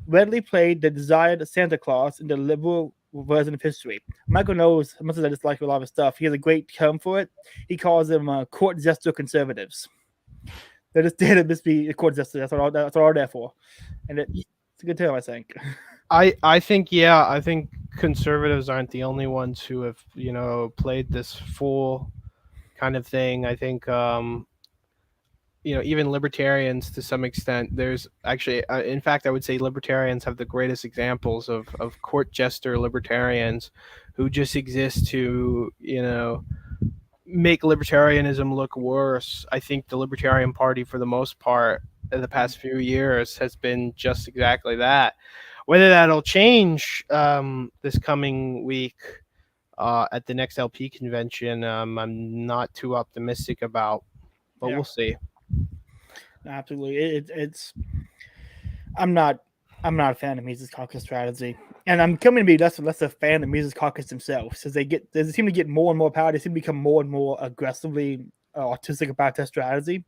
readily played the desired Santa Claus in the liberal version of history. Michael knows, as much as I dislike a lot of his stuff, he has a great term for it. He calls them court jester conservatives. They're just there to just be a court jester. That's what they're there for. And it's a good term, I think. I think conservatives aren't the only ones who have, played this full kind of thing. I think even libertarians to some extent. There's actually, in fact, I would say libertarians have the greatest examples of court jester libertarians who just exist to make libertarianism look worse. I think the Libertarian Party, for the most part, in the past few years, has been just exactly that. Whether that'll change this coming week at the next LP convention, I'm not too optimistic about, but we'll see. Absolutely, it's. I'm not a fan of Mises Caucus strategy, and I'm coming to be less and less a fan of Mises Caucus themselves as they seem to get more and more power. They seem to become more and more aggressively autistic about their strategy,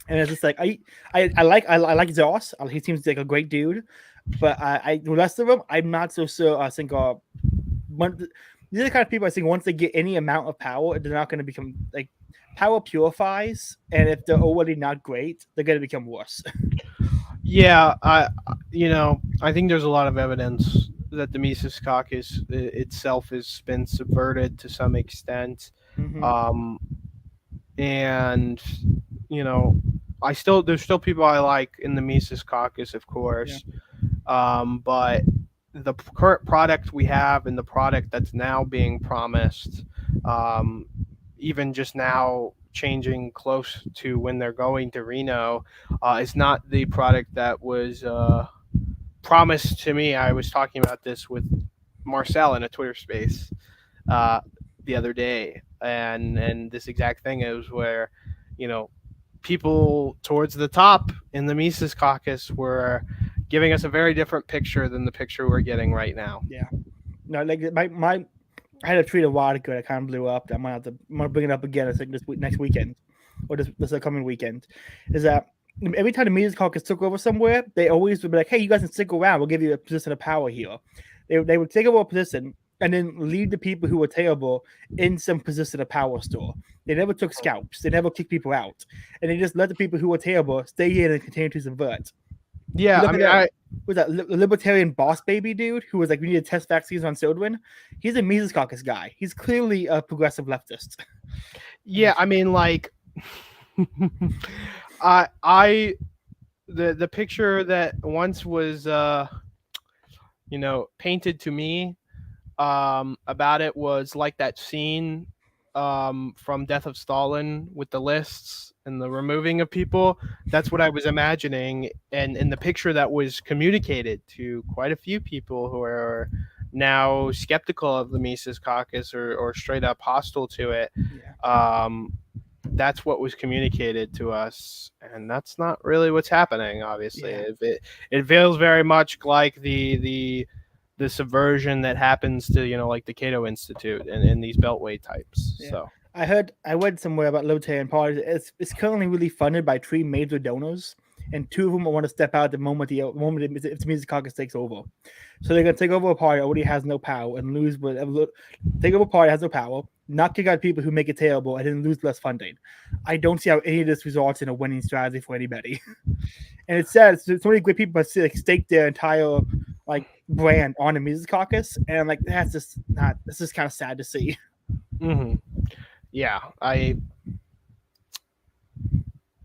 and it's just like I like Joss. He seems like a great dude, but the rest of them I'm not so sure. I think these are the kind of people I think once they get any amount of power, they're not going to become like. Power purifies, and if they're already not great, they're going to become worse. Yeah, I think there's a lot of evidence that the Mises Caucus itself has been subverted to some extent, and there's still people I like in the Mises Caucus, of course, but the current product we have and the product that's now being promised. Even just now changing close to when they're going to Reno is not the product that was promised to me. I was talking about this with Marcel in a Twitter space. the other day, and this exact thing is where, you know, people towards the top in the Mises caucus were giving us a very different picture than the picture we're getting right now. Yeah. No, like my I had a tweet a while ago that kind of blew up. I'm gonna bring it up again. I think next weekend, or this upcoming weekend, is that every time the Mises caucus took over somewhere, they always would be like, "Hey, you guys can stick around. We'll give you a position of power here." They would take over a position and then leave the people who were terrible in some position of power store. They never took scalps. They never kicked people out, and they just let the people who were terrible stay here and continue to subvert. Yeah, Look at that. Was that libertarian boss baby dude who was like, we need to test vaccines on children? He's a Mises Caucus guy. He's clearly a progressive leftist. Yeah, I mean, like, I the picture that once was painted to me about it was like that scene from Death of Stalin with the lists and the removing of people. That's what I was imagining, and in the picture that was communicated to quite a few people who are now skeptical of the Mises Caucus or straight up hostile to it. Yeah. That's what was communicated to us, and that's not really what's happening. Obviously, Yeah. it feels very much like the subversion that happens to, like the Cato Institute and these Beltway types. Yeah. So I read somewhere about libertarian parties. It's currently really funded by 3 major donors, and 2 of them want to step out the moment the Mises Caucus takes over. So they're gonna take over a party that already has no power and lose. Take over a party that has no power, not kick out people who make it terrible, and then lose less funding. I don't see how any of this results in a winning strategy for anybody. And it's sad. So many great people have stake their entire brand on the Mises Caucus, and that's just not. This is kind of sad to see. mm-hmm. Yeah,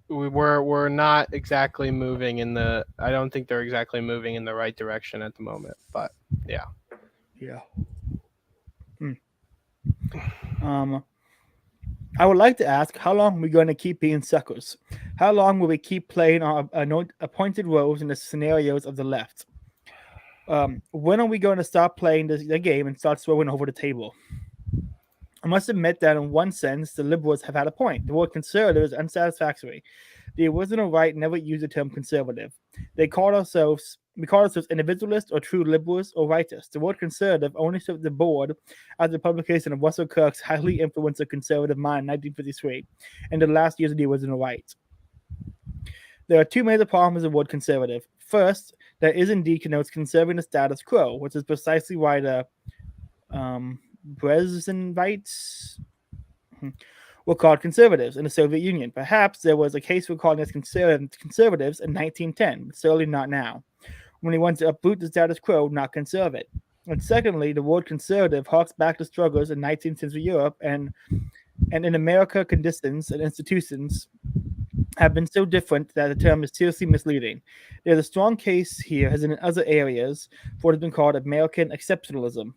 we're not exactly moving in the. I don't think they're exactly moving in the right direction at the moment. But yeah. I would like to ask, how long are we going to keep being suckers? How long will we keep playing our appointed roles in the scenarios of the left? When are we going to stop playing the game and start throwing over the table? I must admit that in one sense, the liberals have had a point. The word conservative is unsatisfactory. The original right never used the term conservative. We called ourselves individualists or true liberals or rightists. The word conservative only served the board as the publication of Russell Kirk's highly influential conservative mind in 1953 and the last years of the original right. There are 2 major problems with the word conservative. First, that is indeed connotes conserving the status quo, which is precisely why the Brezhnevites were called conservatives in the Soviet Union. Perhaps there was a case for calling us conservatives in 1910, but certainly not now, when they want to uproot the status quo, not conserve it. And secondly, the word conservative harks back to struggles in 19th century Europe and in America. Conditions and institutions have been so different that the term is seriously misleading. There's a strong case here, as in other areas, for what has been called American exceptionalism.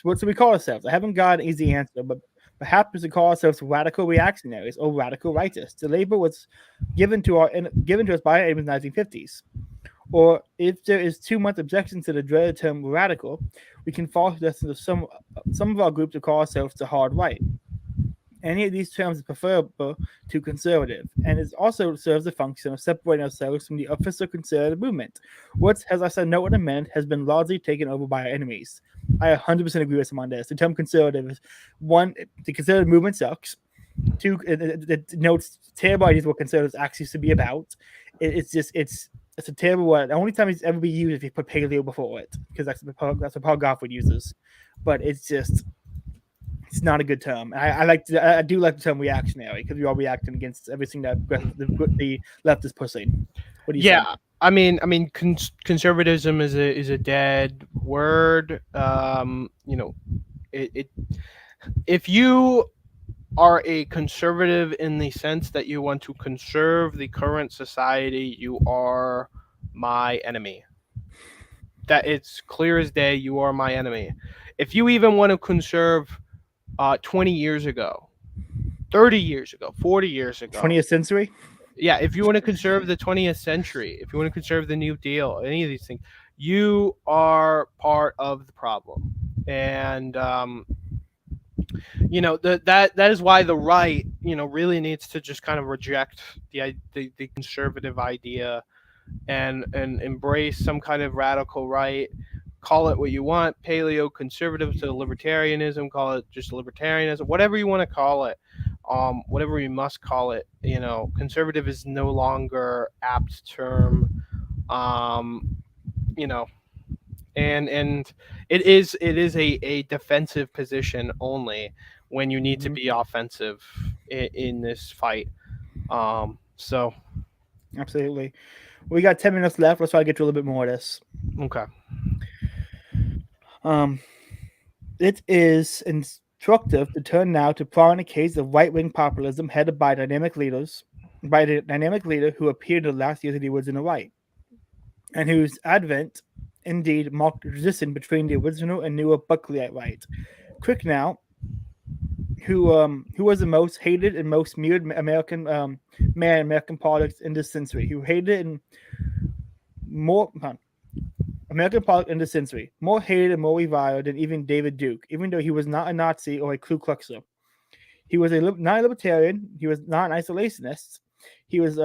What should we call ourselves? I haven't got an easy answer, but perhaps we should call ourselves radical reactionaries or radical rightists. The label was given to us by in the 1950s. Or if there is too much objection to the dreaded term radical, we can fall to some of our groups to call ourselves the hard right. Any of these terms is preferable to conservative, and it also serves the function of separating ourselves from the official conservative movement, which, as I said, no other minute, has been largely taken over by our enemies. I 100% agree with him on this. The term conservative is, 1, the conservative movement sucks. 2, it denotes terrible ideas what conservatives actually should be about. It's a terrible word. The only time it's ever be used if you put paleo before it, because that's what Paul Goffwood uses. But it's not a good term. I do like the term reactionary, because we are reacting against everything that the left is pushing. What do you think? I mean, conservatism is a dead word. If you are a conservative in the sense that you want to conserve the current society, you are my enemy. That it's clear as day. You are my enemy. If you even want to conserve 20 years ago, 30 years ago, 40 years ago, 20th century. Yeah, if you want to conserve the 20th century, if you want to conserve the New Deal, any of these things, you are part of the problem. And that is why the right, really needs to just kind of reject the conservative idea and embrace some kind of radical right. Call it what you want, paleo conservative to libertarianism, call it just libertarianism, whatever you want to call it, whatever you must call it. Conservative is no longer apt term. um, you know and it is a defensive position only when you need to Mhm. be offensive in this fight. So Absolutely. We got 10 minutes left. Let's try to get to a little bit more of this. okay. Um, it is instructive to turn now to prominent case of right-wing populism headed by the dynamic leader who appeared in the last years of the original right, and whose advent indeed marked resistance between the original and newer Buckleyite right. Quick now, who was the most hated and most mirrored American man in American politics in this century, who hated and more American politics in this century, more hated and more reviled than even David Duke, even though he was not a Nazi or a Ku Kluxer. He was not a libertarian. He was not an isolationist. He was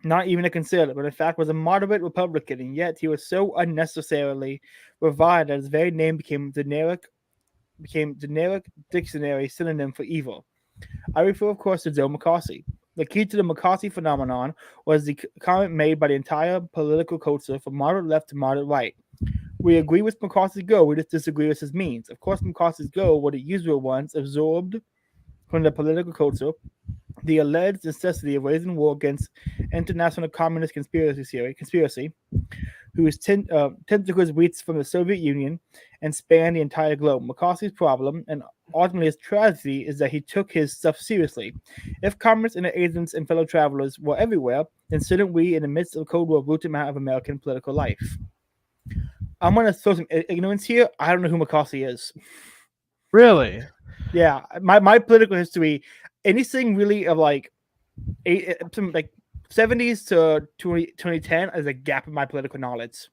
not even a conservative, but in fact was a moderate Republican, and yet he was so unnecessarily reviled that his very name became generic dictionary synonym for evil. I refer, of course, to Joe McCarthy. The key to the McCarthy phenomenon was the comment made by the entire political culture from moderate left to moderate right. We agree with McCarthy's goal, we just disagree with his means. Of course, McCarthy's goal were the usual ones absorbed from the political culture, the alleged necessity of raising war against international communist conspiracy, whose tentacles reached from the Soviet Union and spanned the entire globe. McCarthy's problem, and ultimately his tragedy, is that he took his stuff seriously. If communists and their agents and fellow travelers were everywhere, then shouldn't we, in the midst of a Cold War, root them out of American political life? I'm going to throw some ignorance here. I don't know who McCarthy is. Really? Yeah, my political history, anything really of like some like 70s to 2010 is a gap in my political knowledge.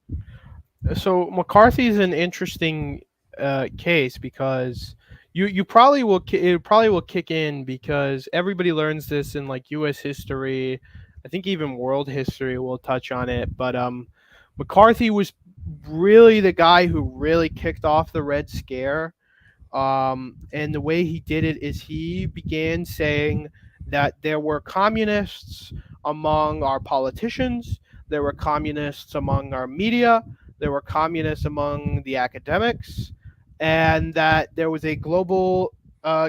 So McCarthy is an interesting case because you probably will it probably will kick in because everybody learns this in like U.S. history. I think even world history will touch on it. But McCarthy was really the guy who really kicked off the Red Scare. And the way he did it is he began saying that there were communists among our politicians, there were communists among our media, there were communists among the academics, and that there was a global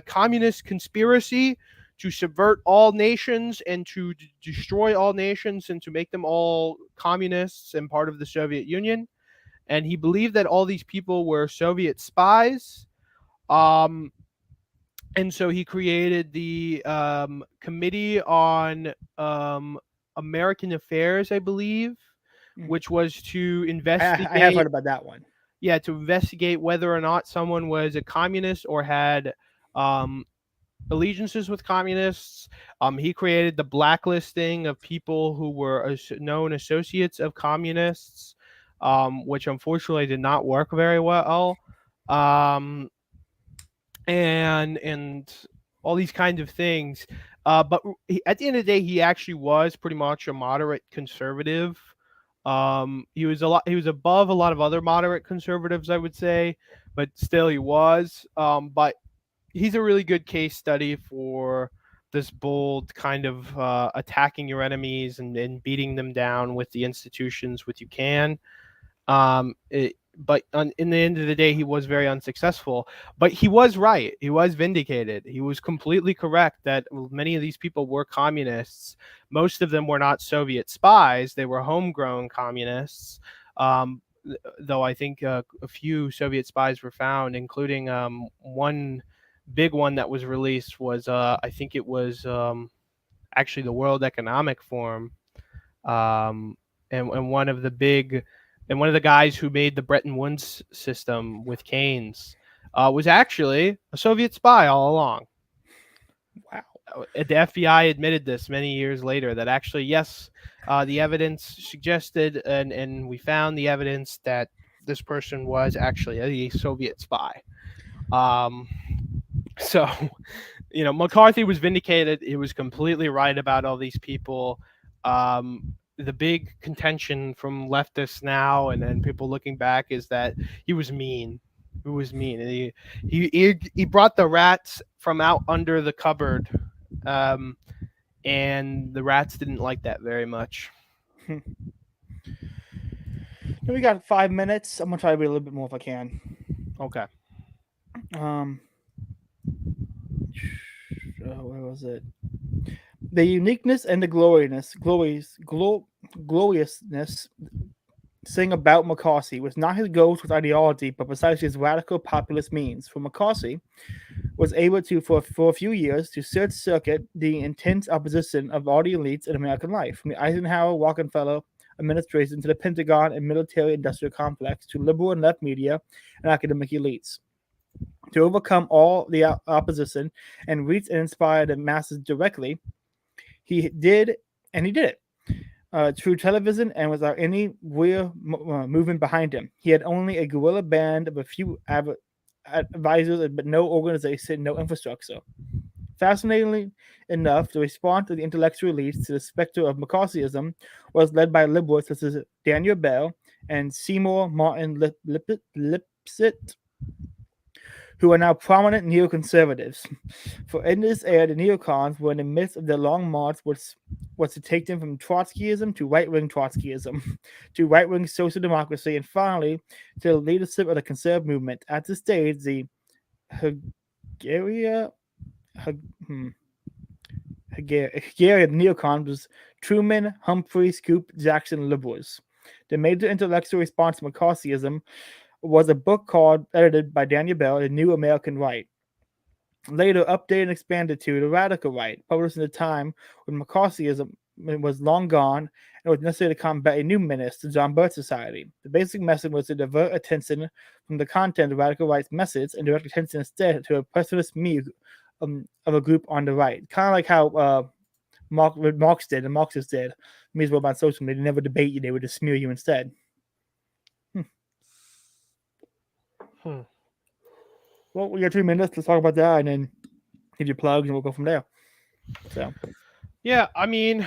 communist conspiracy to subvert all nations and to destroy all nations and to make them all communists and part of the Soviet Union. And he believed that all these people were Soviet spies. um, and so he created the Committee on American Affairs, I believe, which was to investigate. I have heard about that one. Yeah, to investigate whether or not someone was a communist or had um, allegiances with communists. He created the blacklisting of people who were known associates of communists, which unfortunately did not work very well. And all these kinds of things. But at the end of the day, he actually was pretty much a moderate conservative. He was above a lot of other moderate conservatives, I would say, but still he was. But he's a really good case study for this bold kind of attacking your enemies and beating them down with the institutions which you can. But in the end of the day, he was very unsuccessful. But he was right. He was vindicated. He was completely correct that many of these people were communists. Most of them were not Soviet spies. They were homegrown communists. Though I think a few Soviet spies were found, including one big one that was released was I think it was actually the World Economic Forum, and one of the guys who made the Bretton Woods system with Keynes was actually a Soviet spy all along. Wow. The FBI admitted this many years later, that actually, yes, the evidence suggested, and we found the evidence that this person was actually a Soviet spy. So, McCarthy was vindicated. He was completely right about all these people. The big contention from leftists now and then people looking back is that he was mean. He was mean. And he brought the rats from out under the cupboard, um, and the rats didn't like that very much. Now we got 5 minutes. I'm gonna try to read a little bit more if I can. Okay. Um, where was it? The uniqueness and the gloriousness thing about McCarthy was not his goals with ideology, but precisely his radical populist means. For McCarthy was able to, for a few years, to short circuit the intense opposition of all the elites in American life, from the Eisenhower Rockefeller administration to the Pentagon and military-industrial complex to liberal and left media and academic elites. To overcome all the opposition and reach and inspire the masses directly, he did, and he did it. Through television and without any real movement behind him. He had only a guerrilla band of a few advisors, but no organization, no infrastructure. Fascinatingly enough, the response of the intellectual elites to the specter of McCarthyism was led by liberals such as Daniel Bell and Seymour Martin Lipset, who are now prominent neoconservatives. For in this era, the neocons were in the midst of their long march, which was to take them from Trotskyism to right-wing Trotskyism, to right-wing social democracy, and finally to the leadership of the conservative movement. At this stage, the Hungarian neocons was Truman, Humphrey, Scoop, Jackson liberals. The major intellectual response to McCarthyism was a book edited by Daniel Bell, The New American Right. Later updated and expanded to The Radical Right, published in a time when McCarthyism was long gone and was necessary to combat a new menace to John Birch Society. The basic message was to divert attention from the content of Radical Right's message and direct attention instead to a pessimist view of a group on the right. Kind of like how Marx did, and Marxists did. Me as well about social media. They never debate you, they would just smear you instead. Well, we got 2 minutes. Let's talk about that, and then give you plugs, and we'll go from there. So, yeah, I mean,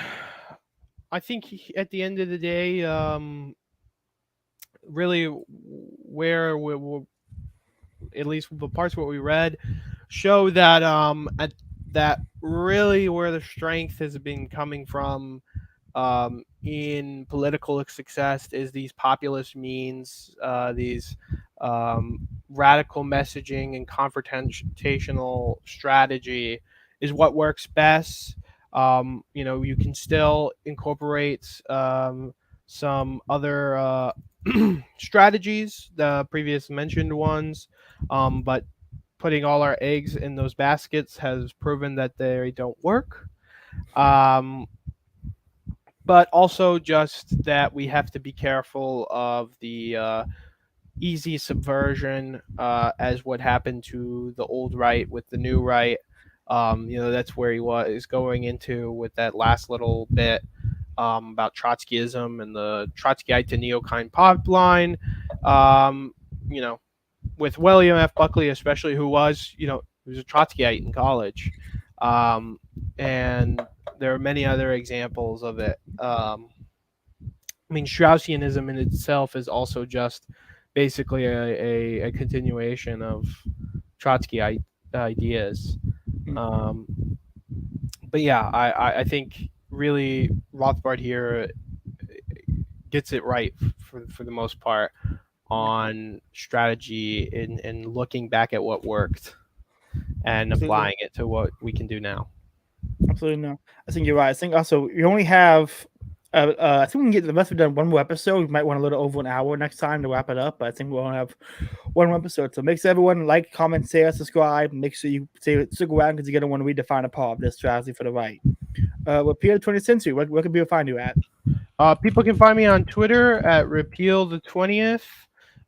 I think at the end of the day, really, where we at least the parts what we read show that that really where the strength has been coming from in political success is these populist means, these radical messaging and confrontational strategy is what works best. You can still incorporate some other strategies, the previous mentioned ones, but putting all our eggs in those baskets has proven that they don't work. But also just that we have to be careful of the easy subversion, as what happened to the old right with the new right. That's where he was going into with that last little bit about Trotskyism and the Trotskyite to neocon pipeline. With William F. Buckley, especially, who was a Trotskyite in college, and there are many other examples of it. Straussianism in itself is also just basically a continuation of Trotsky ideas. But yeah, I think really Rothbard here gets it right for the most part on strategy and looking back at what worked and applying it to what we can do now. Absolutely no. I think you're right. I think also you only have I think we can get the rest of it done one more episode. We might want a little over an hour next time to wrap it up, but I think we'll only have one more episode. So make sure everyone like, comment, share, subscribe. Make sure you stick around because you're going to want to redefine a part of this strategy for the right. Repeal the 20th century. Where can people find you at? People can find me on Twitter at Repeal the 20th.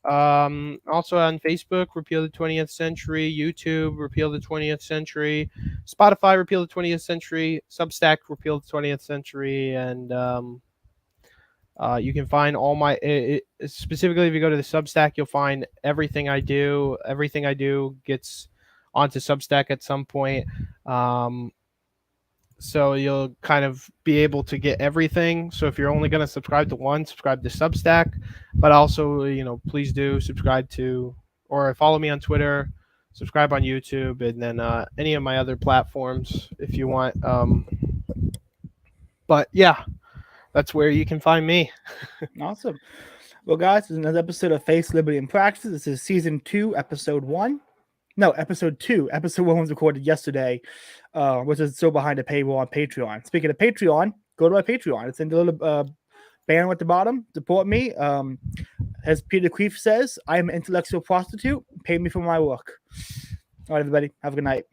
Also on Facebook, Repeal the 20th Century, YouTube, Repeal the 20th Century, Spotify, Repeal the 20th Century, Substack, Repeal the 20th Century, and you can find all my specifically if you go to the Substack, you'll find everything I do. Everything I do gets onto Substack at some point. So you'll kind of be able to get everything. So if you're only going to subscribe to one, subscribe to Substack, but also, please do subscribe to, or follow me on Twitter, subscribe on YouTube, and then any of my other platforms if you want. But yeah, that's where you can find me. Awesome. Well, guys, this is another episode of Face, Liberty, and Practice. This is season 2, episode 1. No, episode 2. Episode 1 was recorded yesterday, which is still behind a paywall on Patreon. Speaking of Patreon, go to my Patreon. It's in the little banner at the bottom. Support me. As Peter Queef says, I am an intellectual prostitute. Pay me for my work. All right, everybody. Have a good night.